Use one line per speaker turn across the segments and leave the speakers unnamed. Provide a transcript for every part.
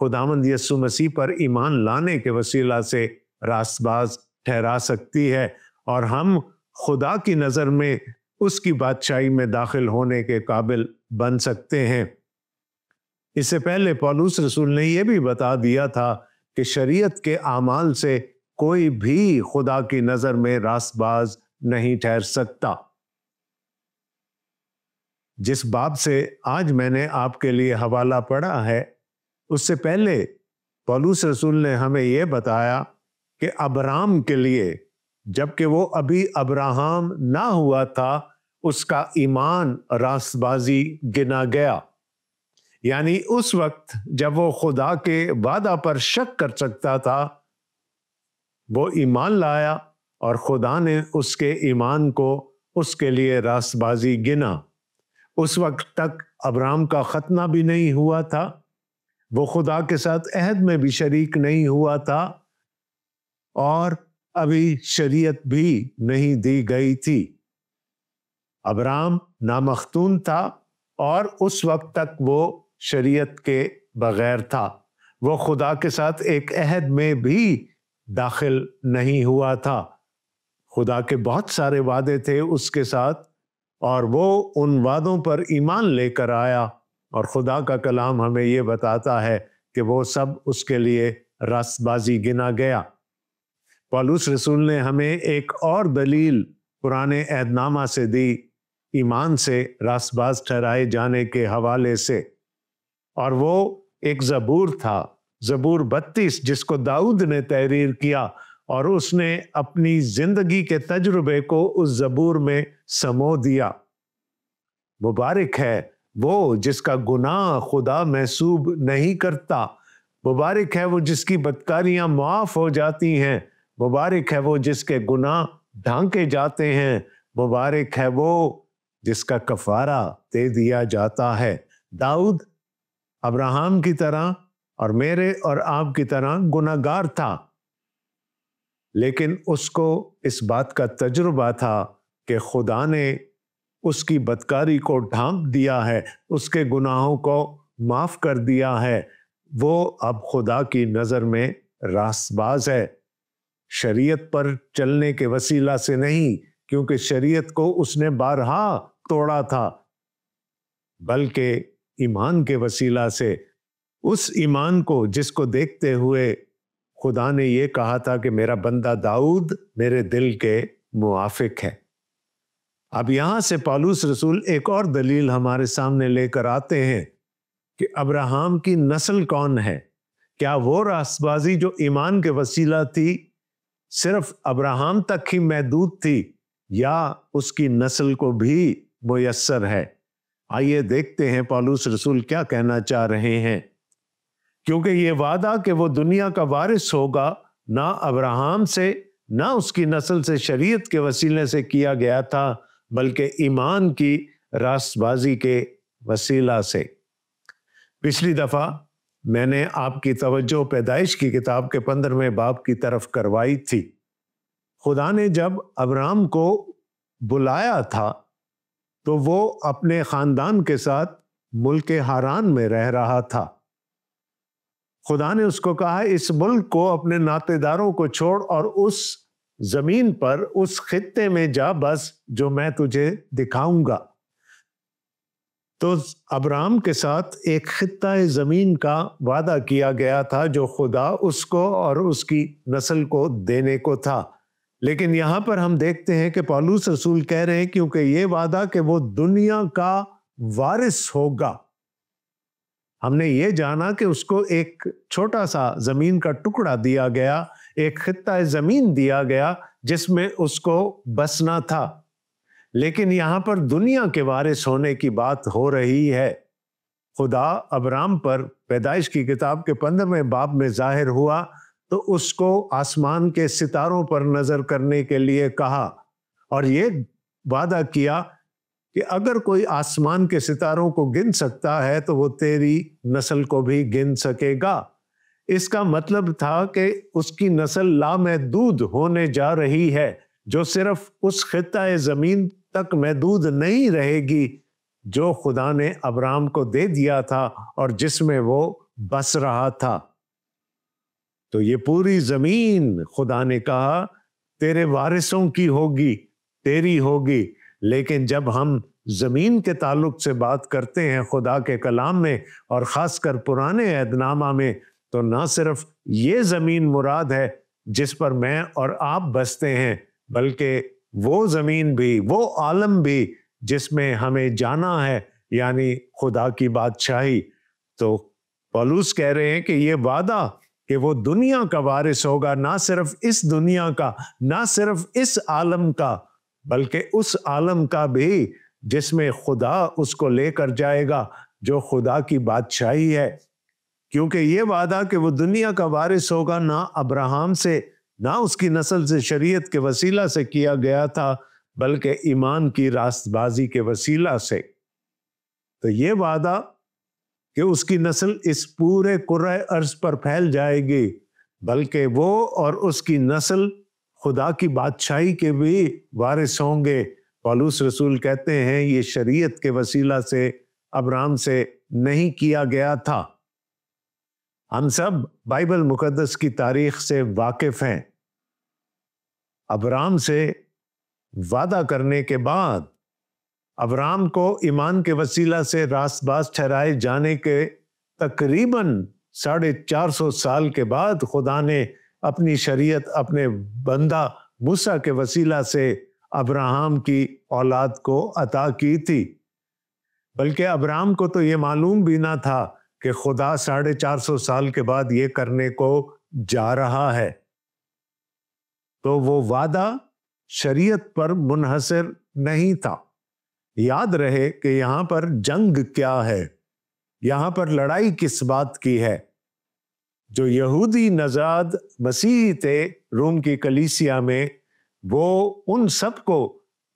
خداوند یسوع مسیح پر ایمان لانے کے وسیلہ سے راست باز ٹھہرا سکتی ہے، اور ہم خدا کی نظر میں اس کی بادشاہی میں داخل ہونے کے قابل بن سکتے ہیں۔ اس سے پہلے پولس رسول نے یہ بھی بتا دیا تھا کہ شریعت کے اعمال سے کوئی بھی خدا کی نظر میں راست باز نہیں ٹھہر سکتا۔ جس باب سے آج میں نے آپ کے لیے حوالہ پڑھا ہے، اس سے پہلے پولس رسول نے ہمیں یہ بتایا کہ ابرام کے لیے، جبکہ وہ ابھی ابراہم نہ ہوا تھا، اس کا ایمان راست بازی گنا گیا۔ یعنی اس وقت جب وہ خدا کے وعدہ پر شک کر سکتا تھا، وہ ایمان لایا اور خدا نے اس کے ایمان کو اس کے لیے راست بازی گنا۔ اس وقت تک ابرام کا ختنہ بھی نہیں ہوا تھا، وہ خدا کے ساتھ عہد میں بھی شریک نہیں ہوا تھا، اور ابھی شریعت بھی نہیں دی گئی تھی۔ ابرام نامختون تھا اور اس وقت تک وہ شریعت کے بغیر تھا، وہ خدا کے ساتھ ایک عہد میں بھی داخل نہیں ہوا تھا۔ خدا کے بہت سارے وعدے تھے اس کے ساتھ، اور وہ ان وعدوں پر ایمان لے کر آیا، اور خدا کا کلام ہمیں یہ بتاتا ہے کہ وہ سب اس کے لیے راست بازی گنا گیا۔ پولس رسول نے ہمیں ایک اور دلیل پرانے عہد نامہ سے دی، ایمان سے راست باز ٹھہرائے جانے کے حوالے سے، اور وہ ایک زبور تھا، زبور 32، جس کو داؤد نے تحریر کیا، اور اس نے اپنی زندگی کے تجربے کو اس زبور میں سمو دیا۔ مبارک ہے وہ جس کا گناہ خدا محسوب نہیں کرتا، مبارک ہے وہ جس کی بدکاریاں معاف ہو جاتی ہیں، مبارک ہے وہ جس کے گناہ ڈھانکے جاتے ہیں، مبارک ہے وہ جس کا کفارہ دے دیا جاتا ہے۔ داؤد ابراہم کی طرح اور میرے اور آپ کی طرح گناہگار تھا، لیکن اس کو اس بات کا تجربہ تھا کہ خدا نے اس کی بدکاری کو ڈھانپ دیا ہے، اس کے گناہوں کو معاف کر دیا ہے، وہ اب خدا کی نظر میں راست باز ہے۔ شریعت پر چلنے کے وسیلہ سے نہیں، کیونکہ شریعت کو اس نے بارہا توڑا تھا، بلکہ ایمان کے وسیلہ سے، اس ایمان کو جس کو دیکھتے ہوئے خدا نے یہ کہا تھا کہ میرا بندہ داؤد میرے دل کے موافق ہے۔ اب یہاں سے پولس رسول ایک اور دلیل ہمارے سامنے لے کر آتے ہیں کہ ابراہم کی نسل کون ہے۔ کیا وہ راست بازی جو ایمان کے وسیلہ تھی صرف ابراہم تک ہی محدود تھی، یا اس کی نسل کو بھی میسر ہے؟ آئیے دیکھتے ہیں پولس رسول کیا کہنا چاہ رہے ہیں۔ کیونکہ یہ وعدہ کہ وہ دنیا کا وارث ہوگا نہ ابراہم سے نہ اس کی نسل سے شریعت کے وسیلے سے کیا گیا تھا، بلکہ ایمان کی راست بازی کے وسیلہ سے۔ پچھلی دفعہ میں نے آپ کی توجہ پیدائش کی کتاب کے 15ویں باب کی طرف کروائی تھی۔ خدا نے جب ابراہم کو بلایا تھا تو وہ اپنے خاندان کے ساتھ ملک ہاران میں رہ رہا تھا۔ خدا نے اس کو کہا اس ملک کو، اپنے ناطے داروں کو چھوڑ اور اس زمین پر، اس خطے میں جا بس جو میں تجھے دکھاؤں گا۔ تو ابراہم کے ساتھ ایک خطہ زمین کا وعدہ کیا گیا تھا جو خدا اس کو اور اس کی نسل کو دینے کو تھا۔ لیکن یہاں پر ہم دیکھتے ہیں کہ پولس رسول کہہ رہے ہیں کیونکہ یہ وعدہ کہ وہ دنیا کا وارث ہوگا، ہم نے یہ جانا کہ اس کو ایک چھوٹا سا زمین کا ٹکڑا دیا گیا، ایک خطہ زمین دیا گیا جس میں اس کو بسنا تھا، لیکن یہاں پر دنیا کے وارث ہونے کی بات ہو رہی ہے۔ خدا ابراہم پر پیدائش کی کتاب کے 15ویں باب میں ظاہر ہوا تو اس کو آسمان کے ستاروں پر نظر کرنے کے لیے کہا، اور یہ وعدہ کیا کہ اگر کوئی آسمان کے ستاروں کو گن سکتا ہے تو وہ تیری نسل کو بھی گن سکے گا۔ اس کا مطلب تھا کہ اس کی نسل لامحدود ہونے جا رہی ہے، جو صرف اس خطہ زمین تک محدود نہیں رہے گی جو خدا نے ابراہم کو دے دیا تھا اور جس میں وہ بس رہا تھا۔ تو یہ پوری زمین خدا نے کہا تیرے وارثوں کی ہوگی، تیری ہوگی۔ لیکن جب ہم زمین کے تعلق سے بات کرتے ہیں خدا کے کلام میں، اور خاص کر پرانے عہد نامہ میں، تو نہ صرف یہ زمین مراد ہے جس پر میں اور آپ بستے ہیں، بلکہ وہ زمین بھی، وہ عالم بھی جس میں ہمیں جانا ہے، یعنی خدا کی بادشاہی۔ تو پولس کہہ رہے ہیں کہ یہ وعدہ کہ وہ دنیا کا وارث ہوگا، نہ صرف اس دنیا کا، نہ صرف اس عالم کا، بلکہ اس عالم کا بھی جس میں خدا اس کو لے کر جائے گا، جو خدا کی بادشاہی ہے۔ کیونکہ یہ وعدہ کہ وہ دنیا کا وارث ہوگا نہ ابراہیم سے، نہ اس کی نسل سے شریعت کے وسیلہ سے کیا گیا تھا، بلکہ ایمان کی راست بازی کے وسیلہ سے۔ تو یہ وعدہ کہ اس کی نسل اس پورے کرۂ ارض پر پھیل جائے گی، بلکہ وہ اور اس کی نسل خدا کی بادشاہی کے بھی وارث ہوں گے۔ پولس رسول کہتے ہیں یہ شریعت کے وسیلہ سے ابراہیم سے نہیں کیا گیا تھا۔ ہم سب بائبل مقدس کی تاریخ سے واقف ہیں۔ ابراہیم سے وعدہ کرنے کے بعد ابراہیم کو ایمان کے وسیلہ سے راست باز ٹھہرائے جانے کے تقریباً 450 سال کے بعد خدا نے اپنی شریعت اپنے بندہ موسیٰ کے وسیلہ سے ابراہیم کی اولاد کو عطا کی تھی۔ بلکہ ابراہیم کو تو یہ معلوم بھی نہ تھا کہ خدا 450 سال کے بعد یہ کرنے کو جا رہا ہے۔ تو وہ وعدہ شریعت پر منحصر نہیں تھا۔ یاد رہے کہ یہاں پر جنگ کیا ہے، یہاں پر لڑائی کس بات کی ہے۔ جو یہودی نژاد مسیحی تھے روم کی کلیسیا میں، وہ ان سب کو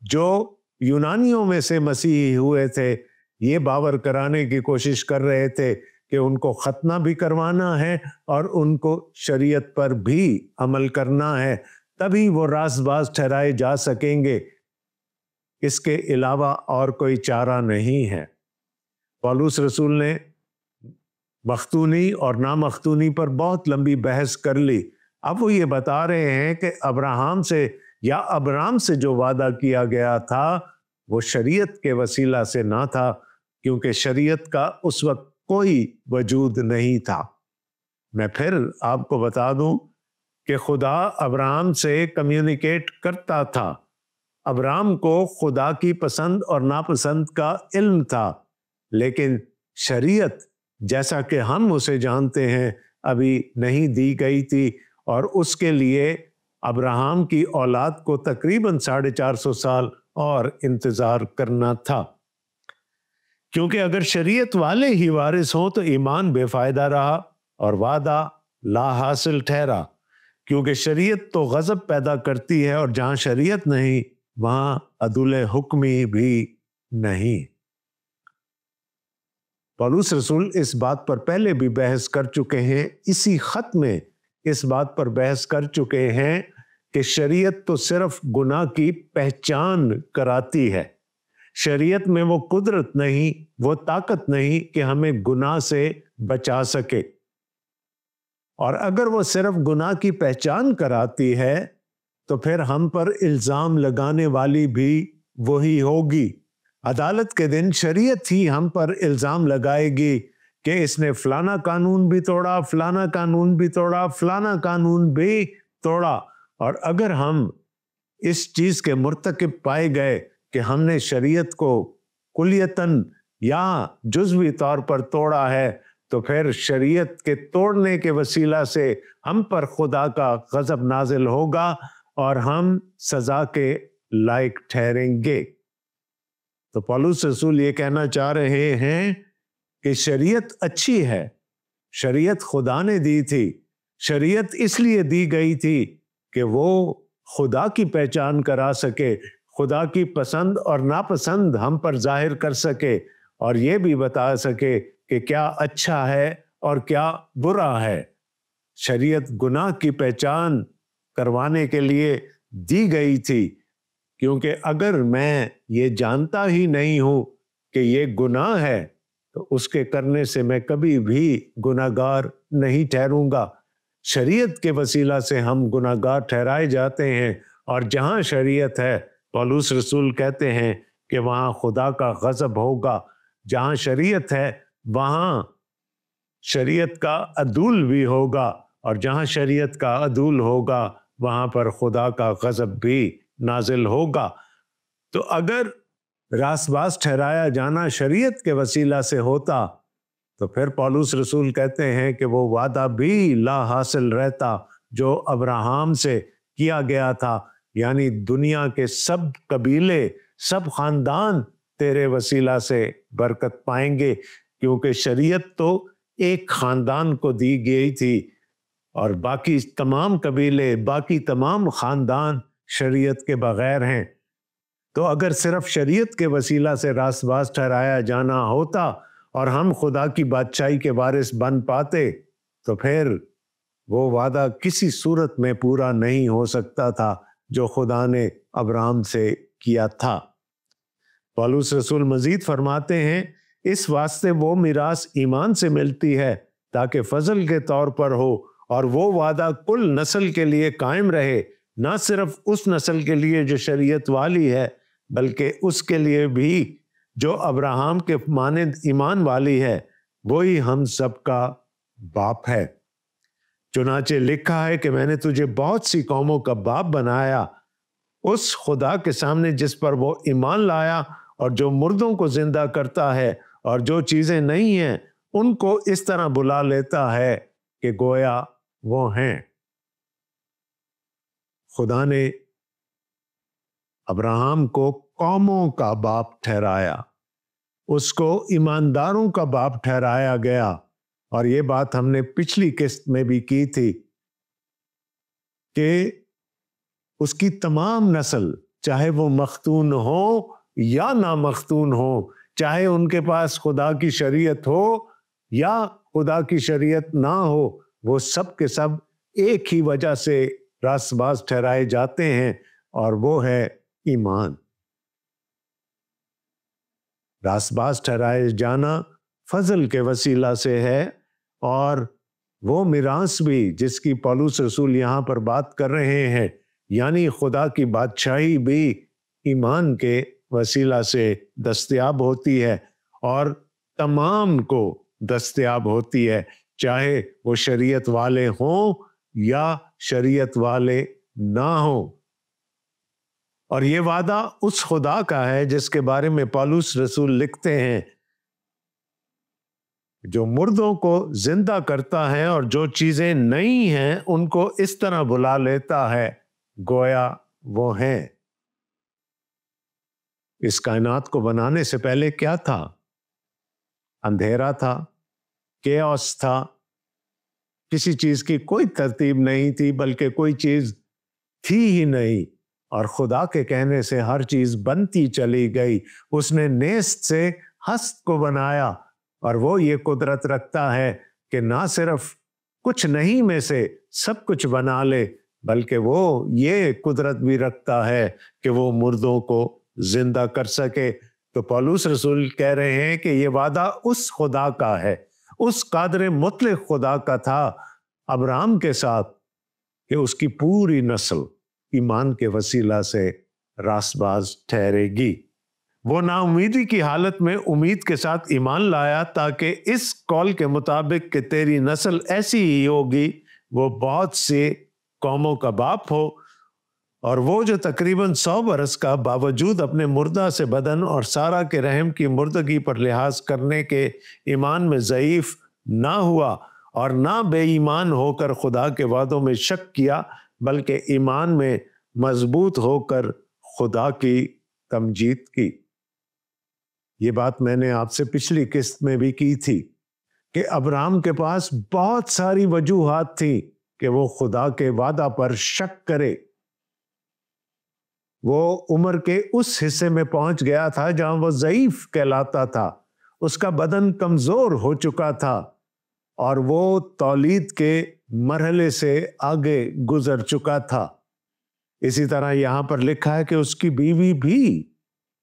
جو یونانیوں میں سے مسیحی ہوئے تھے یہ باور کرانے کی کوشش کر رہے تھے کہ ان کو ختنہ بھی کروانا ہے اور ان کو شریعت پر بھی عمل کرنا ہے، تبھی وہ راست باز ٹھہرائے جا سکیں گے۔ اس کے علاوہ اور کوئی چارہ نہیں ہے۔ پولس رسول نے مختونی اور نامختونی پر بہت لمبی بحث کر لی۔ اب وہ یہ بتا رہے ہیں کہ ابراہیم سے یا ابرام سے جو وعدہ کیا گیا تھا وہ شریعت کے وسیلہ سے نہ تھا، کیونکہ شریعت کا اس وقت کوئی وجود نہیں تھا۔ میں پھر آپ کو بتا دوں کہ خدا ابراہیم سے کمیونیکیٹ کرتا تھا۔ ابراہیم کو خدا کی پسند اور ناپسند کا علم تھا، لیکن شریعت جیسا کہ ہم اسے جانتے ہیں ابھی نہیں دی گئی تھی، اور اس کے لیے ابراہیم کی اولاد کو تقریباً 450 سال اور انتظار کرنا تھا۔ کیونکہ اگر شریعت والے ہی وارث ہوں تو ایمان بے فائدہ رہا اور وعدہ لا حاصل ٹھہرا، کیونکہ شریعت تو غضب پیدا کرتی ہے، اور جہاں شریعت نہیں وہاں عدل حکمی بھی نہیں۔ پولس رسول اس بات پر پہلے بھی بحث کر چکے ہیں، اسی خط میں اس بات پر بحث کر چکے ہیں کہ شریعت تو صرف گناہ کی پہچان کراتی ہے۔ شریعت میں وہ قدرت نہیں، وہ طاقت نہیں کہ ہمیں گناہ سے بچا سکے۔ اور اگر وہ صرف گناہ کی پہچان کراتی ہے تو پھر ہم پر الزام لگانے والی بھی وہی ہوگی۔ عدالت کے دن شریعت ہی ہم پر الزام لگائے گی کہ اس نے فلانا قانون بھی توڑا، فلانا قانون بھی توڑا، فلانا قانون بھی توڑا۔ اور اگر ہم اس چیز کے مرتکب پائے گئے کہ ہم نے شریعت کو کلیتاً یا جزوی طور پر توڑا ہے، تو پھر شریعت کے توڑنے کے وسیلہ سے ہم پر خدا کا غضب نازل ہوگا اور ہم سزا کے لائق ٹھہریں گے۔ تو پولس رسول یہ کہنا چاہ رہے ہیں کہ شریعت اچھی ہے، شریعت خدا نے دی تھی، شریعت اس لیے دی گئی تھی کہ وہ خدا کی پہچان کرا سکے، خدا کی پسند اور ناپسند ہم پر ظاہر کر سکے، اور یہ بھی بتا سکے کہ کیا اچھا ہے اور کیا برا ہے۔ شریعت گناہ کی پہچان کروانے کے لیے دی گئی تھی، کیونکہ اگر میں یہ جانتا ہی نہیں ہوں کہ یہ گناہ ہے تو اس کے کرنے سے میں کبھی بھی گناہگار نہیں ٹھہروں گا۔ شریعت کے وسیلہ سے ہم گناہگار ٹھہرائے جاتے ہیں، اور جہاں شریعت ہے پولس رسول کہتے ہیں کہ وہاں خدا کا غضب ہوگا۔ جہاں شریعت ہے وہاں شریعت کا عدول بھی ہوگا، اور جہاں شریعت کا عدول ہوگا وہاں پر خدا کا غضب بھی نازل ہوگا۔ تو اگر راست باز ٹھہرایا جانا شریعت کے وسیلہ سے ہوتا تو پھر پولس رسول کہتے ہیں کہ وہ وعدہ بھی لا حاصل رہتا جو ابراہام سے کیا گیا تھا، یعنی دنیا کے سب قبیلے، سب خاندان تیرے وسیلہ سے برکت پائیں گے، کیونکہ شریعت تو ایک خاندان کو دی گئی تھی، اور باقی تمام قبیلے، باقی تمام خاندان شریعت کے بغیر ہیں۔ تو اگر صرف شریعت کے وسیلہ سے راست باز ٹھہرایا جانا ہوتا اور ہم خدا کی بادشاہی کے وارث بن پاتے تو پھر وہ وعدہ کسی صورت میں پورا نہیں ہو سکتا تھا جو خدا نے ابراہم سے کیا تھا۔ پولس رسول مزید فرماتے ہیں، اس واسطے وہ میراث ایمان سے ملتی ہے تاکہ فضل کے طور پر ہو، اور وہ وعدہ کل نسل کے لیے قائم رہے، نہ صرف اس نسل کے لیے جو شریعت والی ہے بلکہ اس کے لیے بھی جو ابراہم کے مانند ایمان والی ہے، وہی ہم سب کا باپ ہے۔ چنانچہ لکھا ہے کہ میں نے تجھے بہت سی قوموں کا باپ بنایا، اس خدا کے سامنے جس پر وہ ایمان لایا اور جو مردوں کو زندہ کرتا ہے اور جو چیزیں نہیں ہیں ان کو اس طرح بلا لیتا ہے کہ گویا وہ ہیں۔ خدا نے ابراہم کو قوموں کا باپ ٹھہرایا، اس کو ایمانداروں کا باپ ٹھہرایا گیا، اور یہ بات ہم نے پچھلی قسط میں بھی کی تھی کہ اس کی تمام نسل، چاہے وہ مختون ہو یا نہ مختون ہو، چاہے ان کے پاس خدا کی شریعت ہو یا خدا کی شریعت نہ ہو، وہ سب کے سب ایک ہی وجہ سے راست باز ٹھہرائے جاتے ہیں، اور وہ ہے ایمان۔ راست باز ٹھہرائے جانا فضل کے وسیلہ سے ہے، اور وہ میراث بھی جس کی پولس رسول یہاں پر بات کر رہے ہیں، یعنی خدا کی بادشاہی بھی ایمان کے وسیلہ سے دستیاب ہوتی ہے، اور تمام کو دستیاب ہوتی ہے، چاہے وہ شریعت والے ہوں یا شریعت والے نہ ہوں۔ اور یہ وعدہ اس خدا کا ہے جس کے بارے میں پولس رسول لکھتے ہیں، جو مردوں کو زندہ کرتا ہے اور جو چیزیں نہیں ہیں ان کو اس طرح بلا لیتا ہے گویا وہ ہیں۔ اس کائنات کو بنانے سے پہلے کیا تھا؟ اندھیرا تھا، کیوس تھا، کسی چیز کی کوئی ترتیب نہیں تھی، بلکہ کوئی چیز تھی ہی نہیں، اور خدا کے کہنے سے ہر چیز بنتی چلی گئی۔ اس نے نیست سے ہست کو بنایا، اور وہ یہ قدرت رکھتا ہے کہ نہ صرف کچھ نہیں میں سے سب کچھ بنا لے، بلکہ وہ یہ قدرت بھی رکھتا ہے کہ وہ مردوں کو زندہ کر سکے۔ تو پولس رسول کہہ رہے ہیں کہ یہ وعدہ اس خدا کا ہے، اس قادر مطلق خدا کا تھا ابراہم کے ساتھ، کہ اس کی پوری نسل ایمان کے وسیلہ سے راست باز ٹھہرے گی۔ وہ نا امیدی کی حالت میں امید کے ساتھ ایمان لایا، تاکہ اس قول کے مطابق کہ تیری نسل ایسی ہی ہوگی، وہ بہت سے قوموں کا باپ ہو۔ اور وہ جو تقریباً 100 برس کا باوجود اپنے مردہ سے بدن اور سارہ کے رحم کی مردگی پر لحاظ کرنے کے ایمان میں ضعیف نہ ہوا، اور نہ بے ایمان ہو کر خدا کے وعدوں میں شک کیا، بلکہ ایمان میں مضبوط ہو کر خدا کی تمجید کی۔ یہ بات میں نے آپ سے پچھلی قسط میں بھی کی تھی کہ ابراہم کے پاس بہت ساری وجوہات تھی کہ وہ خدا کے وعدہ پر شک کرے۔ وہ عمر کے اس حصے میں پہنچ گیا تھا جہاں وہ ضعیف کہلاتا تھا، اس کا بدن کمزور ہو چکا تھا، اور وہ تولید کے مرحلے سے آگے گزر چکا تھا۔ اسی طرح یہاں پر لکھا ہے کہ اس کی بیوی بھی،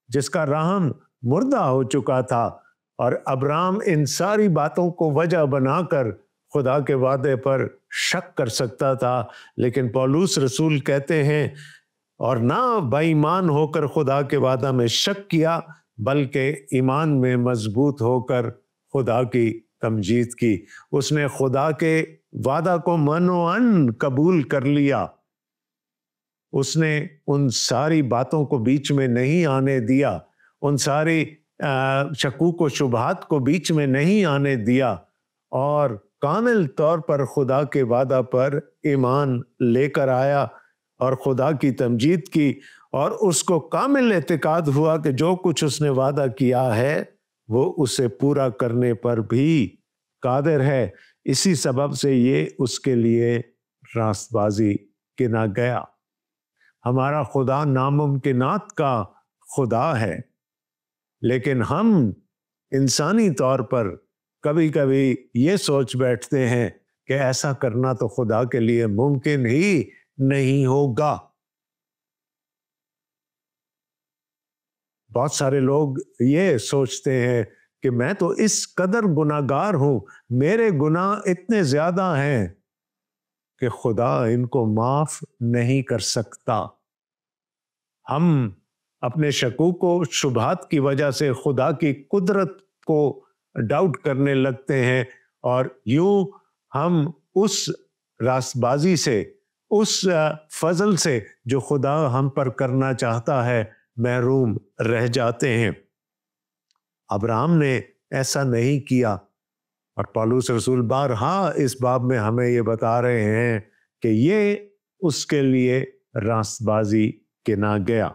جس کا رحم مردہ ہو چکا تھا اور ابراہم ان ساری باتوں کو وجہ بنا کر خدا کے وعدے پر شک کر سکتا تھا، لیکن پولس رسول کہتے ہیں اور نہ بے ایمان ہو کر خدا کے وعدہ میں شک کیا، بلکہ ایمان میں مضبوط ہو کر خدا کی تمجید کی۔ اس نے خدا کے وعدہ کو منوعاً قبول کر لیا، اس نے ان ساری باتوں کو بیچ میں نہیں آنے دیا، ان ساری شکوک و شبہات کو بیچ میں نہیں آنے دیا، اور کامل طور پر خدا کے وعدہ پر ایمان لے کر آیا اور خدا کی تمجید کی، اور اس کو کامل اعتقاد ہوا کہ جو کچھ اس نے وعدہ کیا ہے وہ اسے پورا کرنے پر بھی قادر ہے۔ اسی سبب سے یہ اس کے لیے راست بازی گنا گیا۔ ہمارا خدا ناممکنات کا خدا ہے، لیکن ہم انسانی طور پر کبھی کبھی یہ سوچ بیٹھتے ہیں کہ ایسا کرنا تو خدا کے لیے ممکن ہی نہیں ہوگا۔ بہت سارے لوگ یہ سوچتے ہیں کہ میں تو اس قدر گناہگار ہوں، میرے گناہ اتنے زیادہ ہیں کہ خدا ان کو معاف نہیں کر سکتا۔ ہم اپنے شکوک و شبہات کی وجہ سے خدا کی قدرت کو ڈاؤٹ کرنے لگتے ہیں، اور یوں ہم اس راست بازی سے، اس فضل سے جو خدا ہم پر کرنا چاہتا ہے، محروم رہ جاتے ہیں۔ ابراہم نے ایسا نہیں کیا، اور پولس رسول بارہا اس باب میں ہمیں یہ بتا رہے ہیں کہ یہ اس کے لیے راست بازی گنا گیا۔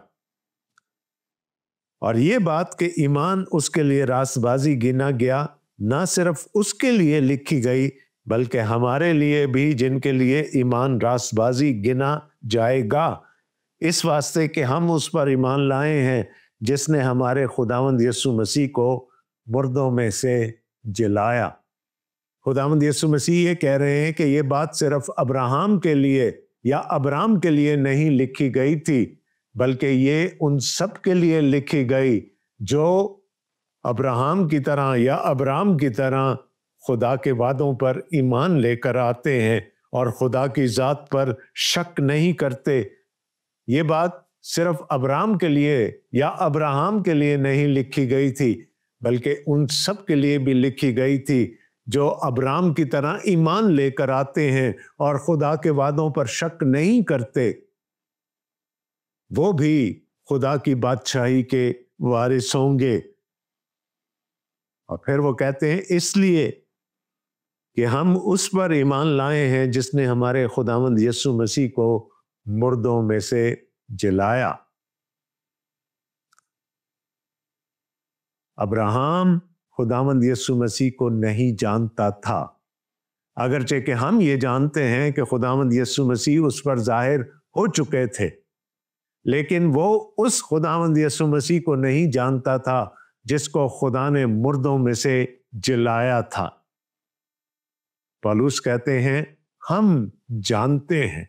اور یہ بات کہ ایمان اس کے لیے راست بازی گنا گیا، نہ صرف اس کے لیے لکھی گئی بلکہ ہمارے لیے بھی، جن کے لیے ایمان راست بازی گنا جائے گا، اس واسطے کہ ہم اس پر ایمان لائے ہیں جس نے ہمارے خداوند یسوع مسیح کو مردوں میں سے جلایا۔ خداوند یسوع مسیح یہ کہہ رہے ہیں کہ یہ بات صرف ابراہم کے لیے یا ابرام کے لیے نہیں لکھی گئی تھی، بلکہ یہ ان سب کے لیے لکھی گئی جو ابراہم کی طرح یا ابرام کی طرح خدا کے وعدوں پر ایمان لے کر آتے ہیں اور خدا کی ذات پر شک نہیں کرتے۔ یہ بات صرف ابرام کے لیے یا ابراہم کے لیے نہیں لکھی گئی تھی، بلکہ ان سب کے لیے بھی لکھی گئی تھی جو ابرام کی طرح ایمان لے کر آتے ہیں اور خدا کے وعدوں پر شک نہیں کرتے۔ وہ بھی خدا کی بادشاہی کے وارث ہوں گے۔ اور پھر وہ کہتے ہیں اس لیے کہ ہم اس پر ایمان لائے ہیں جس نے ہمارے خداوند یسوع مسیح کو مردوں میں سے جلایا۔ ابراہم خداوند یسوع مسیح کو نہیں جانتا تھا، اگرچہ کہ ہم یہ جانتے ہیں کہ خداوند یسوع مسیح اس پر ظاہر ہو چکے تھے، لیکن وہ اس خداوند یسوع مسیح کو نہیں جانتا تھا جس کو خدا نے مردوں میں سے جلایا تھا۔ پولس کہتے ہیں ہم جانتے ہیں،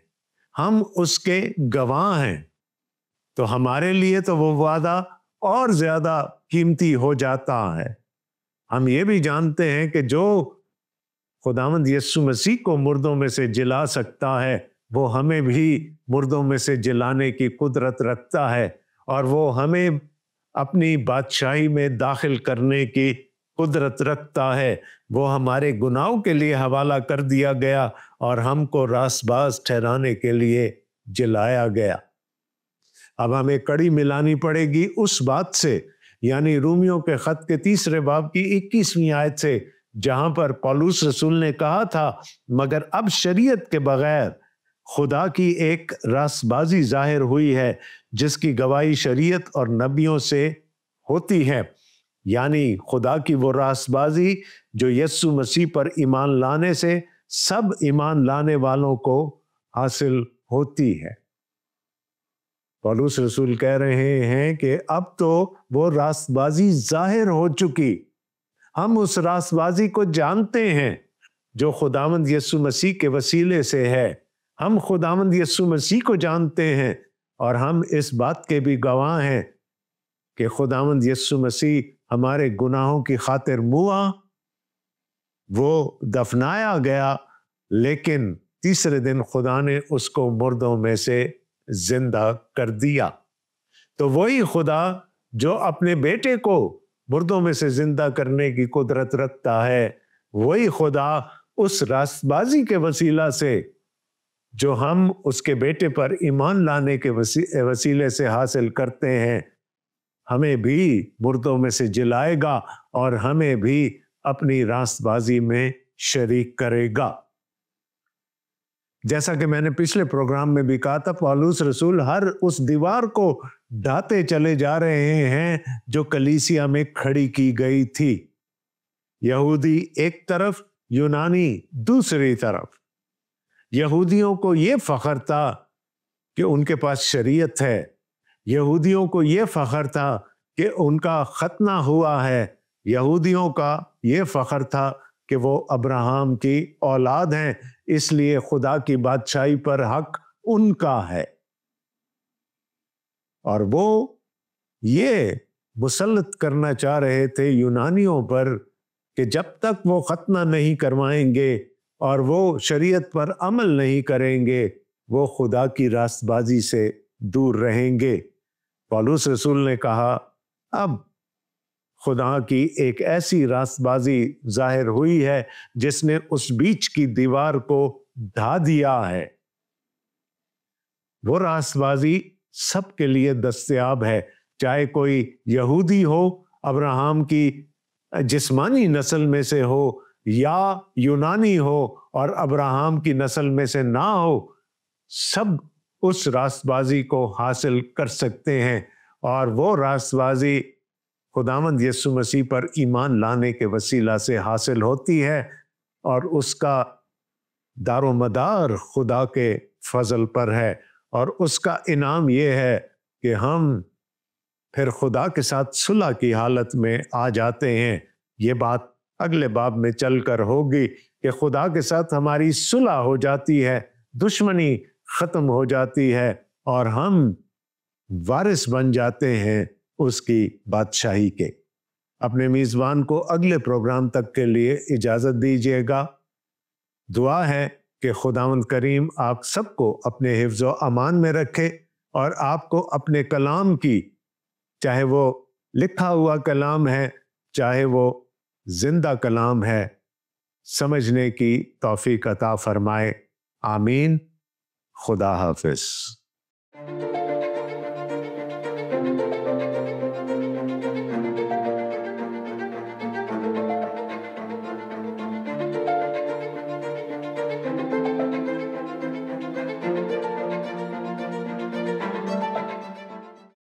ہم اس کے گواہ ہیں، تو ہمارے لیے تو وہ وعدہ اور زیادہ قیمتی ہو جاتا ہے۔ ہم یہ بھی جانتے ہیں کہ جو خداوند یسوع مسیح کو مردوں میں سے جلا سکتا ہے، وہ ہمیں بھی مردوں میں سے جلانے کی قدرت رکھتا ہے، اور وہ ہمیں اپنی بادشاہی میں داخل کرنے کی قدرت رکھتا ہے۔ وہ ہمارے گناہوں کے لیے حوالہ کر دیا گیا اور ہم کو راست باز ٹھہرانے کے لیے جلایا گیا۔ اب ہمیں کڑی ملانی پڑے گی اس بات سے، یعنی رومیوں کے خط کے 3 باب کی 21ویں آیت سے، جہاں پر پولس رسول نے کہا تھا مگر اب شریعت کے بغیر خدا کی ایک راست بازی ظاہر ہوئی ہے جس کی گواہی شریعت اور نبیوں سے ہوتی ہے، یعنی خدا کی وہ راست بازی جو یسوع مسیح پر ایمان لانے سے سب ایمان لانے والوں کو حاصل ہوتی ہے۔ پولس رسول کہہ رہے ہیں کہ اب تو وہ راست بازی ظاہر ہو چکی، ہم اس راست بازی کو جانتے ہیں جو خداوند یسوع مسیح کے وسیلے سے ہے۔ ہم خداوند یسوع مسیح کو جانتے ہیں، اور ہم اس بات کے بھی گواہ ہیں کہ خداوند یسوع مسیح ہمارے گناہوں کی خاطر موا، وہ دفنایا گیا، لیکن تیسرے دن خدا نے اس کو مردوں میں سے زندہ کر دیا۔ تو وہی خدا جو اپنے بیٹے کو مردوں میں سے زندہ کرنے کی قدرت رکھتا ہے، وہی خدا اس راست بازی کے وسیلہ سے جو ہم اس کے بیٹے پر ایمان لانے کے وسیلے سے حاصل کرتے ہیں، ہمیں بھی مردوں میں سے جلائے گا اور ہمیں بھی اپنی راست بازی میں شریک کرے گا۔ جیسا کہ میں نے پچھلے پروگرام میں بھی کہا تھا، پولس رسول ہر اس دیوار کو ڈھاتے چلے جا رہے ہیں جو کلیسیا میں کھڑی کی گئی تھی، یہودی ایک طرف، یونانی دوسری طرف۔ یہودیوں کو یہ فخر تھا کہ ان کے پاس شریعت ہے، یہودیوں کو یہ فخر تھا کہ ان کا ختنہ ہوا ہے، یہودیوں کا یہ فخر تھا کہ وہ ابراہیم کی اولاد ہیں، اس لیے خدا کی بادشاہی پر حق ان کا ہے۔ اور وہ یہ مسلط کرنا چاہ رہے تھے یونانیوں پر کہ جب تک وہ ختنہ نہیں کروائیں گے اور وہ شریعت پر عمل نہیں کریں گے، وہ خدا کی راست بازی سے دور رہیں گے۔ پولس رسول نے کہا اب خدا کی ایک ایسی راست بازی ظاہر ہوئی ہے جس نے اس بیچ کی دیوار کو ڈھا دیا ہے۔ وہ راست بازی سب کے لیے دستیاب ہے، چاہے کوئی یہودی ہو، ابراہیم کی جسمانی نسل میں سے ہو، یا یونانی ہو اور ابراہیم کی نسل میں سے نہ ہو، سب اس راست بازی کو حاصل کر سکتے ہیں۔ اور وہ راست بازی خداوند یسوع مسیح پر ایمان لانے کے وسیلہ سے حاصل ہوتی ہے، اور اس کا دار و مدار خدا کے فضل پر ہے، اور اس کا انعام یہ ہے کہ ہم پھر خدا کے ساتھ صلح کی حالت میں آ جاتے ہیں۔ یہ بات اگلے باب میں چل کر ہوگی کہ خدا کے ساتھ ہماری صلح ہو جاتی ہے، دشمنی ختم ہو جاتی ہے، اور ہم وارث بن جاتے ہیں اس کی بادشاہی کے۔ اپنے میزبان کو اگلے پروگرام تک کے لیے اجازت دیجیے گا۔ دعا ہے کہ خداوند کریم آپ سب کو اپنے حفظ و امان میں رکھے، اور آپ کو اپنے کلام کی، چاہے وہ لکھا ہوا کلام ہے، چاہے وہ زندہ کلام ہے، سمجھنے کی توفیق عطا فرمائے۔ آمین۔ خدا حافظ۔